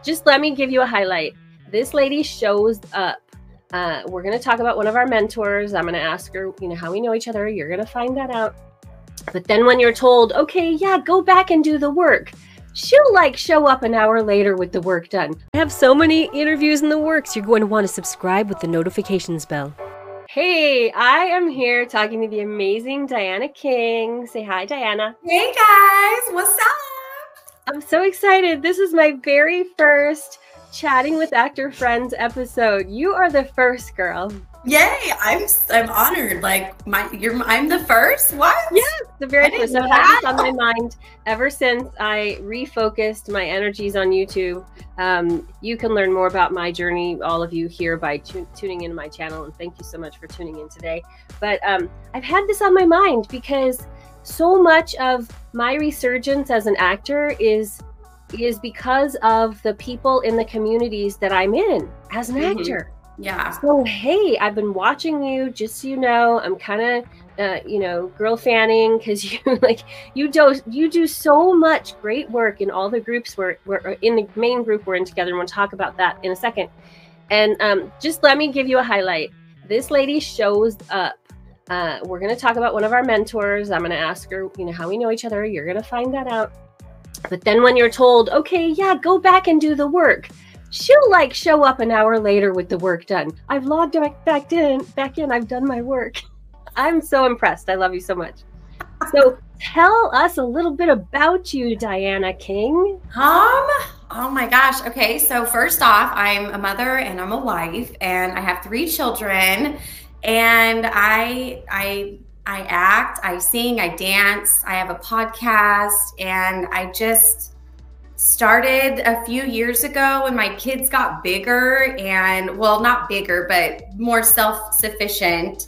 Just let me give you a highlight. This lady shows up. We're going to talk about one of our mentors. I'm going to ask her, how we know each other. You're going to find that out. But then when you're told, okay, yeah, go back and do the work, she'll like show up an hour later with the work done. I have so many interviews in the works. You're going to want to subscribe with the notifications bell. Hey, I am here talking to the amazing Dianna King. Say hi, Dianna. Hey guys, what's up? I'm so excited. This is my very first Chatting with Actor Friends episode. You are the first, girl. Yay! I'm honored. Like I'm the first. What? Yes, the very first. I've had this on my mind ever since I refocused my energies on YouTube. You can learn more about my journey, all of you here, by tuning into my channel, and thank you so much for tuning in today. But I've had this on my mind because so much of my resurgence as an actor is because of the people in the communities that I'm in as an actor. Yeah. So, hey, I've been watching you, just so you know. I'm kind of, girl fanning because you do so much great work in all the groups we're in. The main group we're in together, and we'll talk about that in a second. And just let me give you a highlight. This lady shows up. We're going to talk about one of our mentors. I'm going to ask her, how we know each other. You're going to find that out. But then when you're told, okay, yeah, go back and do the work, she'll like show up an hour later with the work done. I've logged back in. I've done my work. I'm so impressed. I love you so much. So tell us a little bit about you, Dianna King. Oh my gosh. Okay. So first off, I'm a mother and I'm a wife and I have 3 children, and I act, I sing, I dance, I have a podcast, and I just started a few years ago when my kids got bigger and, well, not bigger, but more self-sufficient.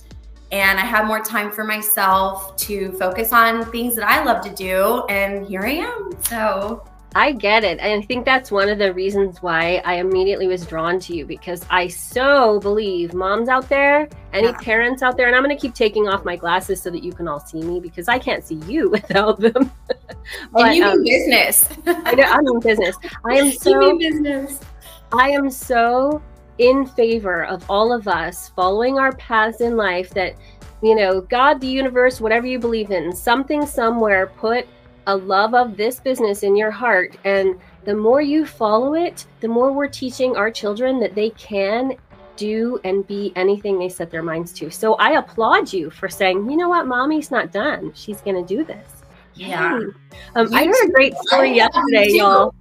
And I had more time for myself to focus on things that I love to do. And here I am. So I get it. And I think that's one of the reasons why I immediately was drawn to you, because I so believe moms out there, any parents out there, and I'm going to keep taking off my glasses so that you can all see me because I can't see you without them. But, and you mean business. I mean business. I am so in favor of all of us following our paths in life that, God, the universe, whatever you believe in, something somewhere put a love of this business in your heart. And the more you follow it, the more we're teaching our children that they can do and be anything they set their minds to. So I applaud you for saying, you know what, mommy's not done. She's going to do this. Yeah. I heard a great story yesterday, y'all.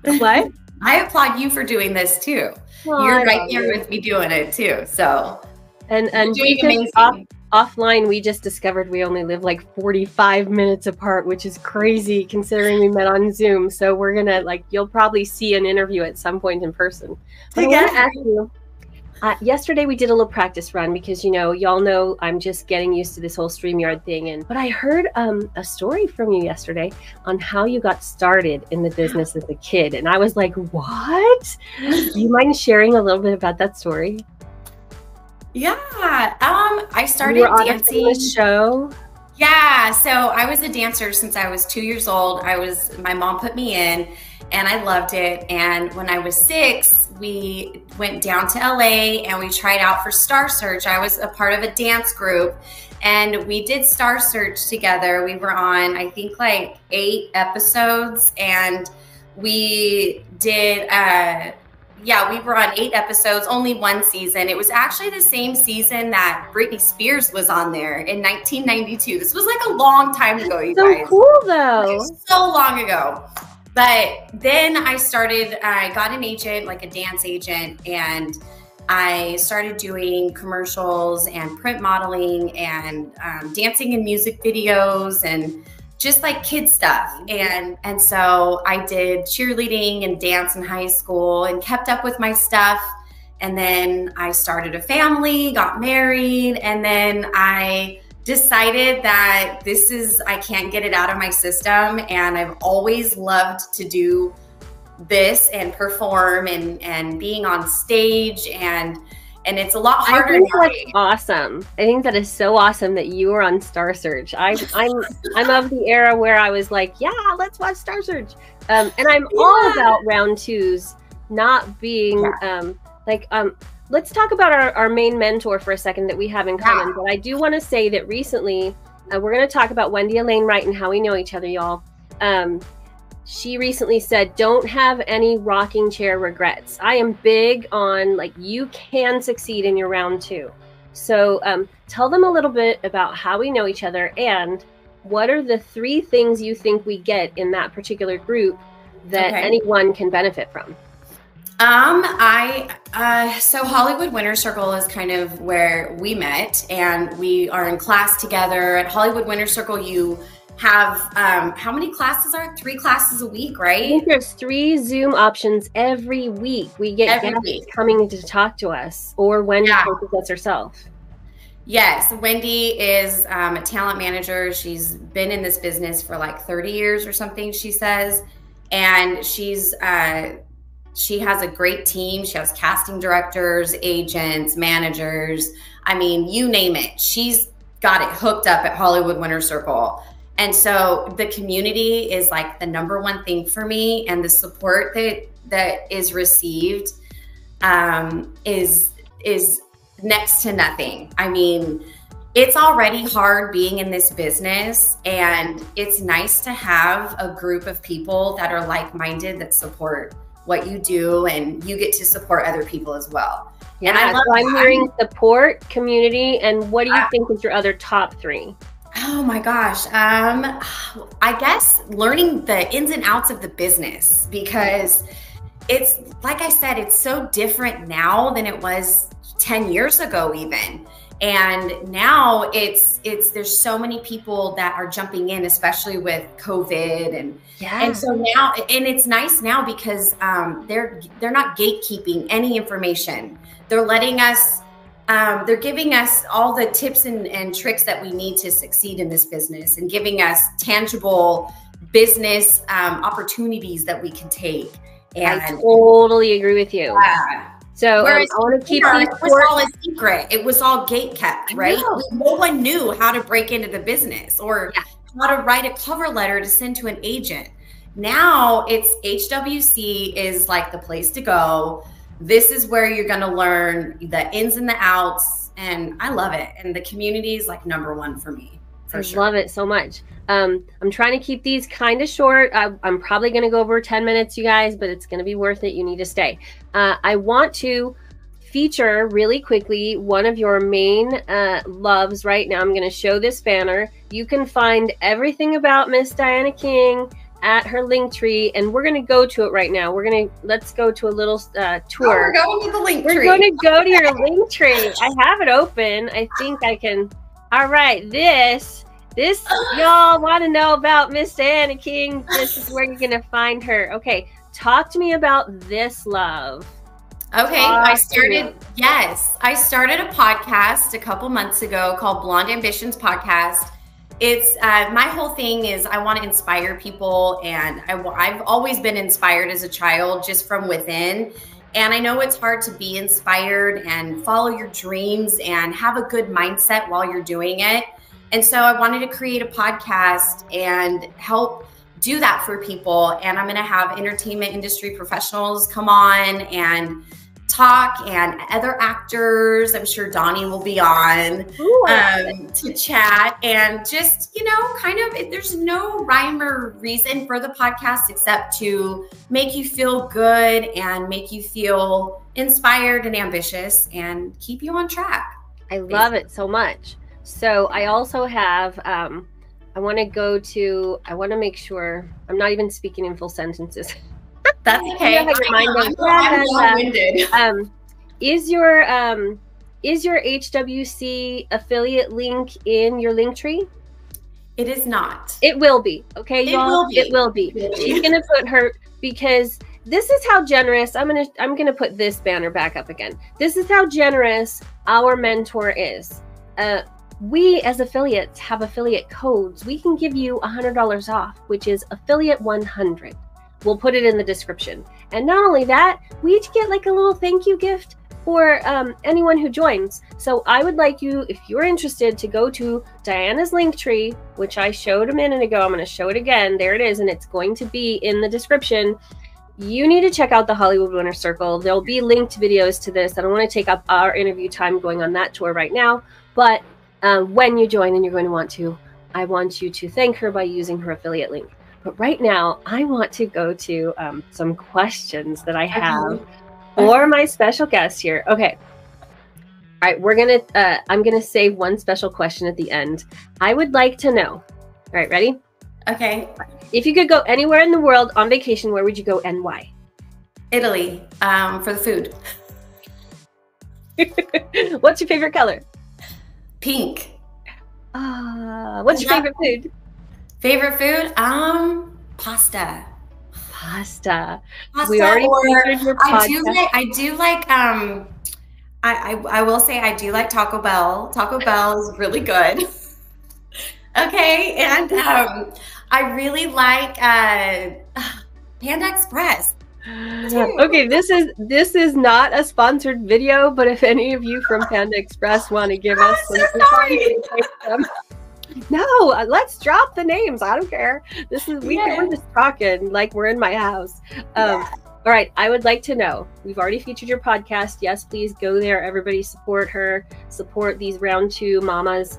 What? I applaud you for doing this too. You're right there with me doing it too. So, and doing amazing. Offline, we just discovered we only live like 45 minutes apart, which is crazy considering we met on Zoom. So we're gonna you'll probably see an interview at some point in person. But I want to ask you. Yesterday we did a little practice run because y'all know I'm just getting used to this whole StreamYard thing, but I heard a story from you yesterday on how you got started in the business as a kid, and I was like, what? Do you mind sharing a little bit about that story? Yeah, I started dancing. On a show. Yeah, so I was a dancer since I was 2 years old. My mom put me in, and I loved it. And when I was 6, we went down to LA and we tried out for Star Search. I was a part of a dance group, and we did Star Search together. We were on, I think, 8 episodes, and we did. We were on 8 episodes, only 1 season. It was actually the same season that Brittany Spears was on there in 1992. This was a long time ago, you guys. So cool, though. So long ago. But then I got an agent, a dance agent, and I started doing commercials and print modeling and dancing in music videos and just kid stuff. And so I did cheerleading and dance in high school and kept up with my stuff. And then I started a family, got married, and then I decided that I can't get it out of my system. And I've always loved to do this and perform and being on stage, and it's a lot harder. I think that's awesome. I think that is so awesome that you were on Star Search. I'm of the era where I was like, yeah, let's watch Star Search. And I'm all about round 2s not being let's talk about our main mentor for a second that we have in common. But I do want to say that recently, we're going to talk about Wendy Elaine Wright and how we know each other, y'all. She recently said, don't have any rocking chair regrets. I am big on, like, you can succeed in your round 2. So tell them a little bit about how we know each other and what are the 3 things you think we get in that particular group that anyone can benefit from. So Hollywood Winter Circle is kind of where we met, and we are in class together. At Hollywood Winter Circle, you have, how many classes are 3 classes a week, right? I think there's 3 Zoom options every week. We get guests coming to talk to us, or Wendy coaches us herself. Yes, Wendy is a talent manager. She's been in this business for like 30 years or something, she says. And she has a great team. She has casting directors, agents, managers. I mean, you name it. She's got it hooked up at Hollywood Winter Circle. And so the community is like the #1 thing for me, and the support that is received is next to nothing. I mean, it's already hard being in this business, and it's nice to have a group of people that are like-minded, that support what you do, and you get to support other people as well. Yeah, and I'm hearing support, community, and what do you think is your other top 3? Oh my gosh. I guess learning the ins and outs of the business, because it's, like I said, it's so different now than it was 10 years ago even. And now there's so many people that are jumping in, especially with COVID. And so now, and it's nice now because they're not gatekeeping any information. They're letting us, they're giving us all the tips and tricks that we need to succeed in this business, and giving us tangible business opportunities that we can take. And I totally agree with you. Yeah. So I want to keep these. It was all a secret. It was all gate kept, right? No one knew how to break into the business or how to write a cover letter to send to an agent. Now it's HWC is like the place to go. This is where you're going to learn the ins and the outs, and I love it. And the community is like #1 for me. I love it so much. I'm trying to keep these kind of short. I'm probably going to go over 10 minutes, you guys, but it's going to be worth it. You need to stay. I want to feature really quickly one of your main loves right now. I'm going to show this banner. You can find everything about Miss Dianna King at her Linktree, and we're going to go to it right now. Let's go to a little tour. Oh, we're going to the Linktree. We're going to go to your Linktree. I have it open. I think I can. All right, this y'all want to know about Miss Dianna King. This is where you're going to find her. Okay, talk to me about this love. Okay, I started a podcast a couple months ago called Blonde Ambitions Podcast. It's my whole thing is I want to inspire people, and I've always been inspired as a child, just from within. And I know it's hard to be inspired and follow your dreams and have a good mindset while you're doing it. And so I wanted to create a podcast and help do that for people. And I'm going to have entertainment industry professionals come on and talk, and other actors. I'm sure Donnie will be on to chat, and just, kind of, there's no rhyme or reason for the podcast except to make you feel good and make you feel inspired and ambitious and keep you on track. I love it so much. So I also have, I want to make sure I'm not even speaking in full sentences. That's okay. I'm long-winded. Is your HWC affiliate link in your Linktree? It is not. It will be. Okay, y'all. It will be. She's gonna put her, because this is how generous. I'm gonna put this banner back up again. This is how generous our mentor is. We as affiliates have affiliate codes. We can give you $100 off, which is affiliate 100. We'll put it in the description. And not only that, we each get like a little thank you gift for anyone who joins. So I would like you, if you're interested, to go to Dianna's Linktree, which I showed a minute ago. I'm going to show it again. There it is. And it's going to be in the description. you need to check out the Hollywood Winner Circle. There'll be linked videos to this. I don't want to take up our interview time going on that tour right now, but when you join, and you're going to want to, I want you to thank her by using her affiliate link. But right now, I want to go to some questions that I have for my special guest here. Okay. All right, I'm gonna save one special question at the end. I would like to know. All right, ready? Okay. If you could go anywhere in the world on vacation, where would you go and why? Italy, for the food. What's your favorite color? Pink. What's your favorite food? Favorite food? Pasta. Pasta. We already featured your podcast. I will say I do like Taco Bell. Taco Bell is really good. Okay, and I really like Panda Express. Okay, this is not a sponsored video, but if any of you from Panda Express want to give us some no, let's drop the names. I don't care. We're just talking like we're in my house. All right, I would like to know, we've already featured your podcast. Yes, please go there. Everybody support her, support these round 2 mamas.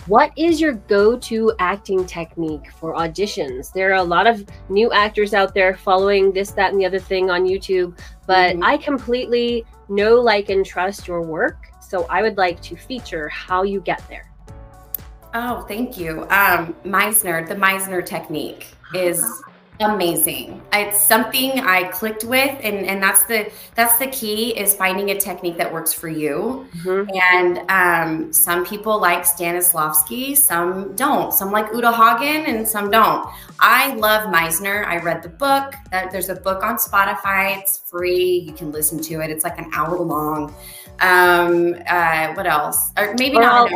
What is your go-to acting technique for auditions? There are a lot of new actors out there following this, that, and the other thing on YouTube, but I completely know, like, and trust your work. So I would like to feature how you get there. Oh, thank you. MEISNER, the MEISNER technique is amazing. It's something I clicked with, and that's the key, is finding a technique that works for you. And some people like Stanislavski, some don't. Some like Uta Hagen, and some don't. I love MEISNER. I read the book. There's a book on Spotify. It's free. You can listen to it. It's like an hour long. What else? Or maybe not.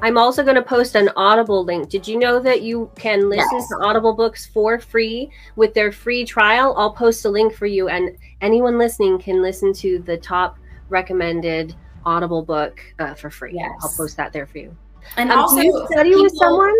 I'm also going to post an Audible link. Did you know that you can listen to Audible books for free with their free trial? I'll post a link for you, and anyone listening can listen to the top recommended Audible book for free. I'll post that there for you. And also, do you study with someone?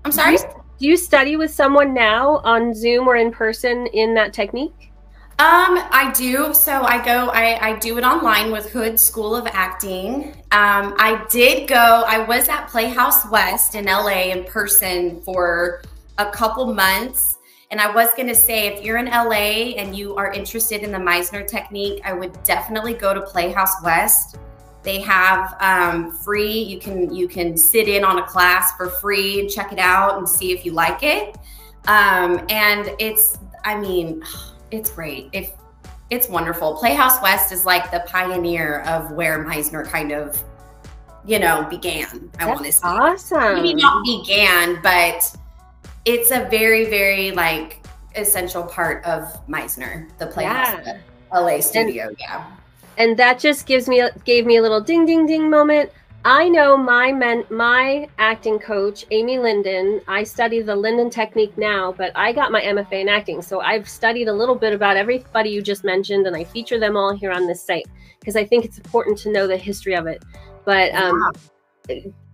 I'm sorry? Do you study with someone now on Zoom or in person in that technique? I do. So I do it online with Hood School of Acting. I was at Playhouse West in LA in person for a couple months. And I was going to say, if you're in LA and you are interested in the MEISNER technique, I would definitely go to Playhouse West. They have free, you can sit in on a class for free and check it out and see if you like it. And it's great. It's wonderful. Playhouse West is like the pioneer of where MEISNER kind of, began. I want to say. Awesome. Maybe not began, but it's a very, very essential part of MEISNER, the Playhouse West LA studio. And that just gave me a little ding, ding, ding moment. I know my acting coach, Amy Lyndon. I study the Lyndon technique now, but I got my MFA in acting. So I've studied a little bit about everybody you just mentioned, and I feature them all here on this site because I think it's important to know the history of it. But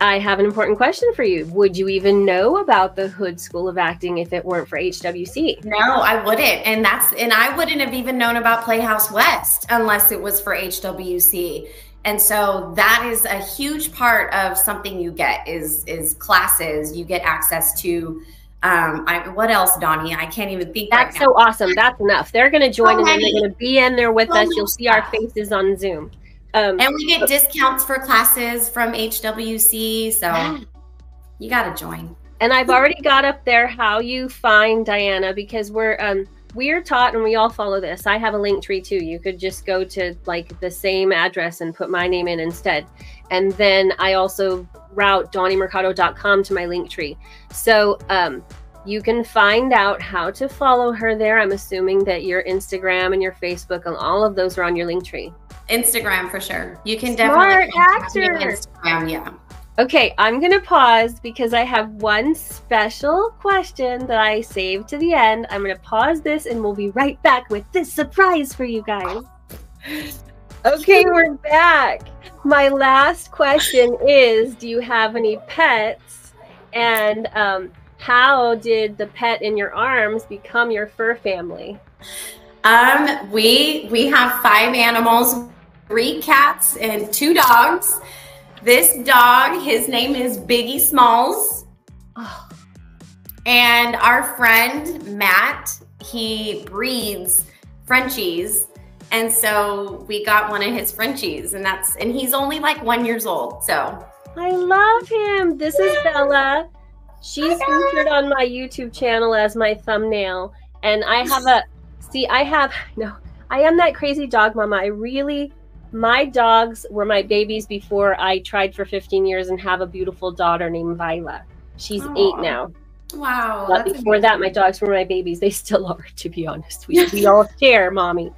I have an important question for you. Would you even know about the Hood School of Acting if it weren't for HWC? No, I wouldn't. And I wouldn't have even known about Playhouse West unless it was for HWC. And so that is a huge part of something you get is classes. You get access to, what else, Donnie? I can't even think. That's so awesome. That's enough. They're going to join and then they're going to be in there with us. You'll see our faces on Zoom. And we get discounts for classes from HWC. So you got to join. And I've already got up there how you find Dianna, because we're taught, and we all follow this. I have a link tree too. You could just go to the same address and put my name in instead. And then I also route DonnieMercado.com to my link tree. So you can find out how to follow her there. I'm assuming that your Instagram and your Facebook and all of those are on your link tree. Instagram for sure. You can Smart definitely actor. Instagram, Okay, I'm going to pause because I have one special question that I saved to the end. I'm going to pause this and we'll be right back with this surprise for you guys. Okay, we're back. My last question is, do you have any pets? And how did the pet in your arms become your fur family? We have 5 animals, 3 cats and 2 dogs. This dog, his name is Biggie Smalls. Oh. And our friend Matt, he breeds Frenchies. And so we got one of his Frenchies, and he's only like 1 year old. So I love him. This is Bella. She's featured on my YouTube channel as my thumbnail. And I am that crazy dog mama. My dogs were my babies before I tried for 15 years and have a beautiful daughter named Viola. She's 8 now. Wow. But before that, my dogs were my babies. They still are, to be honest. We all share mommy.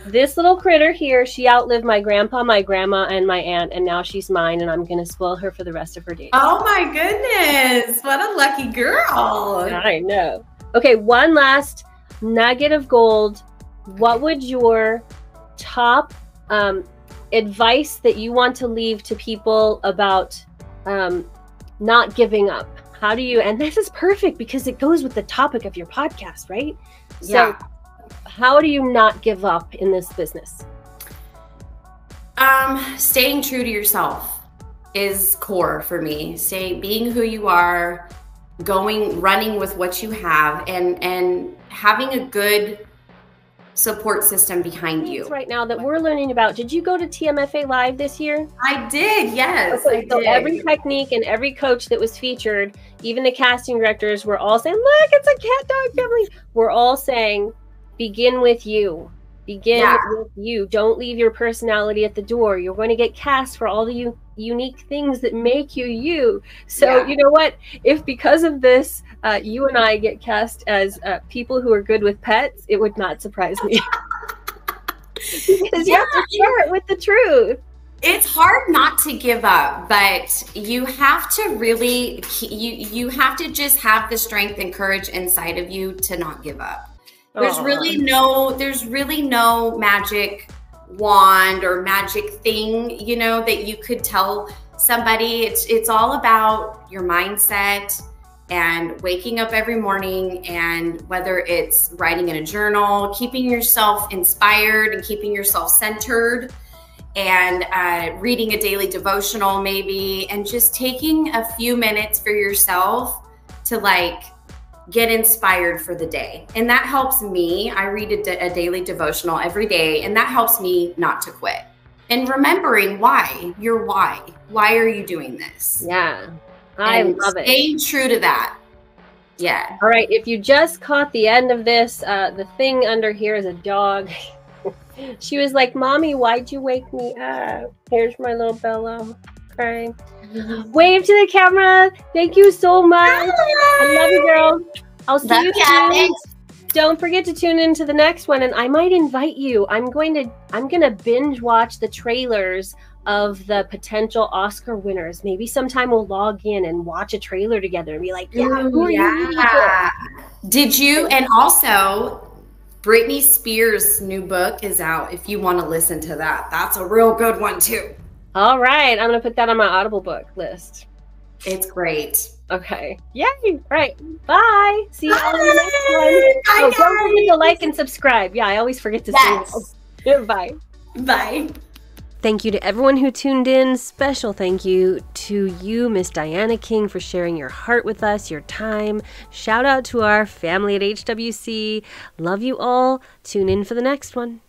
This little critter here, she outlived my grandpa, my grandma, and my aunt, and now she's mine, and I'm going to spoil her for the rest of her days. Oh my goodness. What a lucky girl. I know. Okay, one last nugget of gold. What would your top advice that you want to leave to people about not giving up? How do you, and this is perfect because it goes with the topic of your podcast, right? Yeah. So how do you not give up in this business? Staying true to yourself is core for me. Being who you are, running with what you have, and having a good support system behind you. Right now that we're learning about. Did you go to TMFA Live this year? I did, yes. Okay, so every technique and every coach that was featured, even the casting directors, were all saying, look, it's a cat dog family. We're all saying, begin with you. Begin with you. Don't leave your personality at the door. You're going to get cast for all the unique things that make you you. So you know what? If because of this, you and I get cast as people who are good with pets, it would not surprise me. Because you have to start with the truth. It's hard not to give up, but you have to really, you have to just have the strength and courage inside of you to not give up. There's really no magic wand or magic thing, you know, that you could tell somebody. It's all about your mindset and waking up every morning, and whether it's writing in a journal, keeping yourself inspired and keeping yourself centered, and reading a daily devotional maybe, and just taking a few minutes for yourself to get inspired for the day. And that helps me. I read a daily devotional every day, and that helps me not to quit. And remembering why are you doing this? Yeah, I love it. Staying true to that. Yeah. All right, if you just caught the end of this, the thing under here is a dog. She was like, Mommy, why'd you wake me up? Here's my little Bella. Okay. Wave to the camera. Thank you so much. I love you, girl. I'll see you soon. Don't forget to tune into the next one, and I might invite you. I'm gonna binge watch the trailers of the potential Oscar winners. Maybe sometime we'll log in and watch a trailer together and be like, Did you? And also, Britney Spears' new book is out. If you want to listen to that, that's a real good one too. All right, I'm gonna put that on my Audible book list. It's great. Okay. Yay. All right. Bye. See you all in the next one. Don't forget to like and subscribe. Yeah, I always forget to say that. Bye. Bye. Thank you to everyone who tuned in. Special thank you to you, Miss Dianna King, for sharing your heart with us, your time. Shout out to our family at HWC. Love you all. Tune in for the next one.